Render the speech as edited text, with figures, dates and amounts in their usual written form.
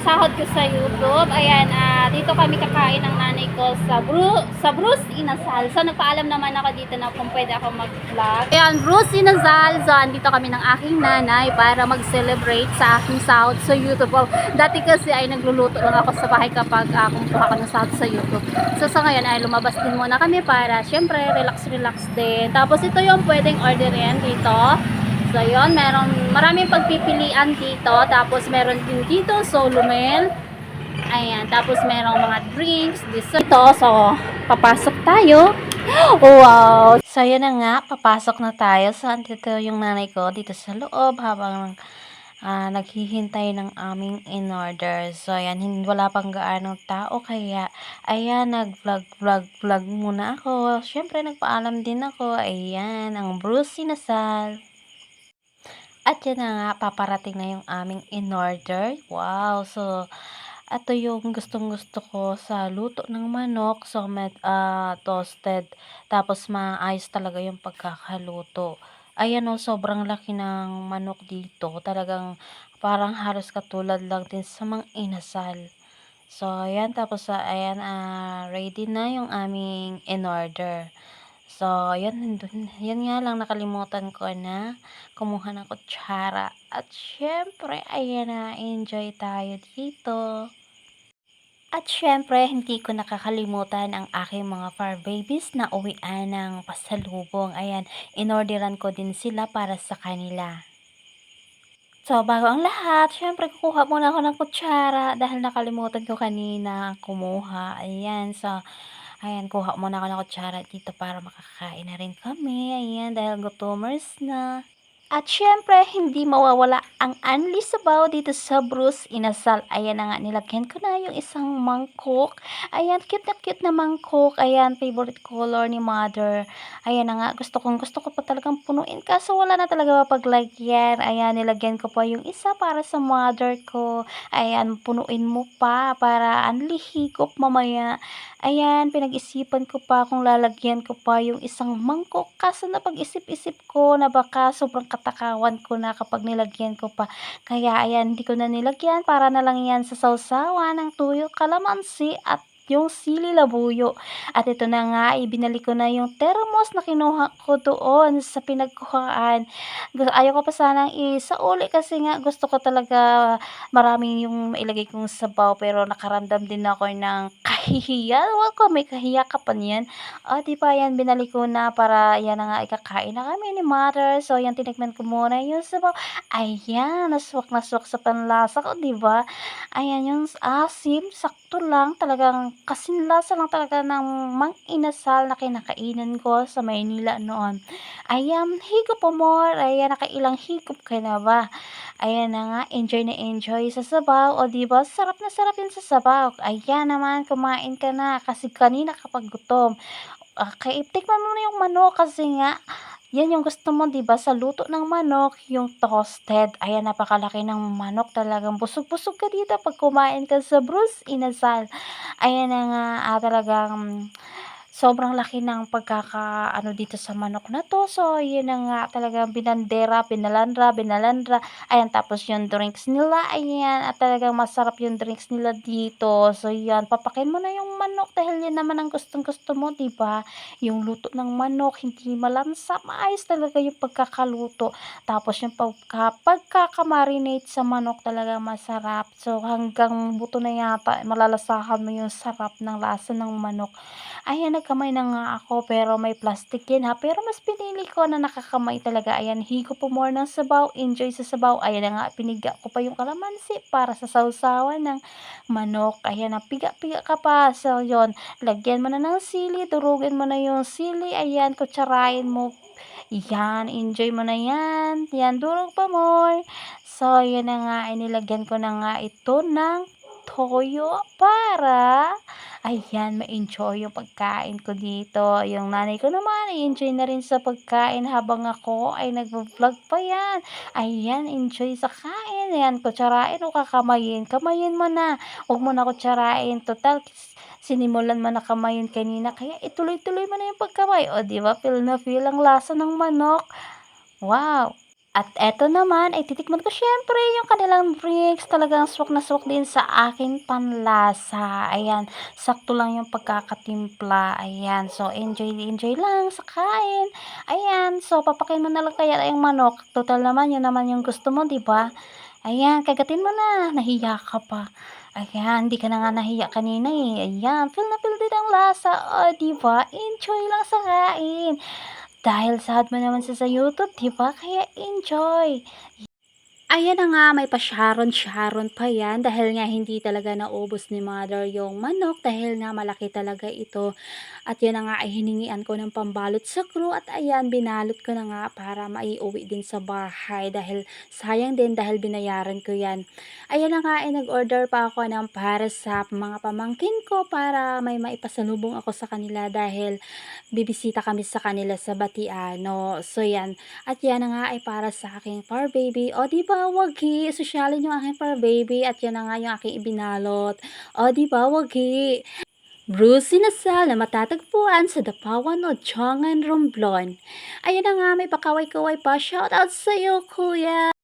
sahod ko sa YouTube. Ayan, dito kami kakain ng nanay ko sa Bruce Inasal. So, nagpaalam naman ako dito na kung pwede ako mag-vlog. Ayan, Bruce Inasal. So, andito kami ng aking nanay para mag-celebrate sa aking sahod sa YouTube. Oh, dati kasi ay nagluluto lang ako sa bahay kapag kumukuha ko ng sahod sa YouTube. So, sa ngayon ay lumabas din muna kami para syempre relax din. Tapos, ito yung pwedeng orderin dito. So, yun, maraming pagpipilian dito. Tapos, meron din dito, solo meal. Ayan, tapos merong mga drinks, dessert. Ito, so, papasok tayo. Wow! So, yun na nga, papasok na tayo. So, andito yung nanay ko dito sa loob habang naghihintay ng aming in-order. So, ayan, wala pang gaano tao. Kaya, ayan, nag-vlog muna ako. Syempre, nagpaalam din ako. Ayan, ang Bruce Sinasal. At yan na nga, paparating na yung aming in-order. Wow! So, ito yung gustong-gusto ko sa luto ng manok. So, toasted. Tapos, maayos talaga yung pagkakaluto. Ayan o, sobrang laki ng manok dito. Talagang parang halos katulad lang din sa mga inasal. So, ayan. Tapos, ayan, ready na yung aming in-order. So, yan nga lang nakalimutan ko na kumuha ng kutsara. At syempre, ayan na, enjoy tayo dito. At syempre, hindi ko nakakalimutan ang aking mga fur babies na uwian ng pasalubong. Ayan, inorderan ko din sila para sa kanila. So, bago ang lahat, syempre kukuha muna ako ng kutsara dahil nakalimutan ko kanina kumuha. Ayan, so, ayan, kuha muna ako ng kutsara dito para makakain na rin kami. Ayan, dahil gutomers na. At syempre, hindi mawawala ang Anli Sabaw dito sa Bruce Inasal. Ayan na nga, nilagyan ko na yung isang mangkok. Ayan, cute na mangkok. Ayan, favorite color ni mother. Ayan na nga, gusto ko pa talagang punuin. Kaso wala na talaga mapaglagyan. Ayan, nilagyan ko pa yung isa para sa mother ko. Ayan, punuin mo pa para Anli higop mamaya. Ayan, pinag-isipan ko pa kung lalagyan ko pa yung isang mangkok. Kaso napag-isip-isip ko na baka sobrang katakawan ko na kapag nilagyan ko pa. Kaya ayan, hindi ko na nilagyan. Para na lang yan sa sausawan ng tuyo, kalamansi at yung sili labuyo. At ito na nga, ibinalik ko na yung thermos na kinuha ko doon sa pinagkuhaan. Ayaw ko pa sanang isauli kasi nga gusto ko talaga maraming yung mailagay kong sabaw, pero nakaramdam din ako ng kahihiyan. Wag may kahiya ka pa niyan. O, di ba yan, binalik ko na para yan na nga, ikakain na kami ni mother. So, yan, tinikman ko muna yung sabaw. Ayan, naswak sa panlasa ko, di ba? Ayan, yung asim, sakto lang, talagang kasinlasa lang talaga ng mang-inasal na kinakainan ko sa Maynila noon. Ayan, higop po more. Ayan, nakailang higop ka na ba? Ayan na nga, enjoy sa sabaw. O, di ba? Sarap na sarap yun sa sabaw. Ayan naman, kumain ka na kasi kanina kapag gutom. Okay, tikman mo na yung manok kasi nga, yan yung gusto mo, 'di ba? Sa luto ng manok, yung toasted. Ayan, napakalaki ng manok. Talagang busog-busog ka dito pag kumain ka sa Bruce Inasal. Ayan na nga, talagang sobrang laki ng pagkakaano dito sa manok na 'to. So, yun na nga, talagang binalandra. Ayan, tapos yung drinks nila, ayan, at talagang masarap yung drinks nila dito. So, yan, papakin mo na yung manok dahil yan naman ang gustong-gusto mo, 'di ba? Yung luto ng manok, hindi malansa, maayos talaga yung pagkakaluto. Tapos yung pagkakamarinate sa manok talaga masarap. So, hanggang buto na yata, malalasahan mo yung sarap ng lasa ng manok. Ayan, nagkamay na nga ako pero may plastic yan ha. Pero mas pinili ko na nakakamay talaga. Ayan, higop po more ng sabaw. Enjoy sa sabaw. Ayan na nga, piniga ko pa yung kalamansi para sa sausawan ng manok. Ayan, piga-piga ka pa. So, yon, lagyan mo na ng sili. Durugin mo na yung sili. Ayan, kutsarain mo. Yan, enjoy mo na yan. Yan, durog pa more. So, yan na nga, inilagyan ko na nga ito ng toyo para ayan, ma-enjoy yung pagkain ko dito. Yung nanay ko naman, enjoy na rin sa pagkain habang ako ay nagvo-vlog pa yan. Ayan, enjoy sa kain. Ayan, kutsarain o kakamayin. Kamayin mo na. Huwag mo na kutsarain. Total, sinimulan mo na kamayin kanina. Kaya ituloy-tuloy mo na yung pagkamay. O, di ba? Feel na feel ang lasa ng manok. Wow! At eto naman ay titikman ko siyempre yung kanilang drinks, talagang swak na swak din sa aking panlasa. Ayan, sakto lang yung pagkakatimpla. Ayan, so enjoy lang sa kain. Ayan, so papakin mo na lang kaya yung manok. Total naman, yun naman yung gusto mo, 'di ba? Ayan, kagatin mo na. Nahiya ka pa. Ayan, hindi ka na nga nahiya kanina eh. Ayan, feel din ang lasa. O, 'di ba? Enjoy lang sa kain. Dahil sahod mo naman sa YouTube, 'di ba? Kaya enjoy. Ayan na nga, may pa-sharon-sharon pa yan dahil nga hindi talaga naubos ni mother yung manok dahil nga malaki talaga ito. At yan na nga ay hiningian ko ng pambalot sa crew at ayan, binalot ko na nga para maiuwi din sa bahay dahil sayang din dahil binayaran ko yan. Ayan na nga ay nag-order pa ako ng para sa mga pamangkin ko para may maipasalubong ako sa kanila dahil bibisita kami sa kanila sa Batiano. So yan, at yan na nga ay para sa aking fur baby. O di ba wagi, sosyalin yung aking fur baby at yan na nga yung aking ibinalot. O di ba wagi. Bruce Sinasal na matatagpuan sa Dapawan o Chongan, Romblon. Ayan na nga, may pakaway-kaway pa. Shoutout sa iyo, kuya!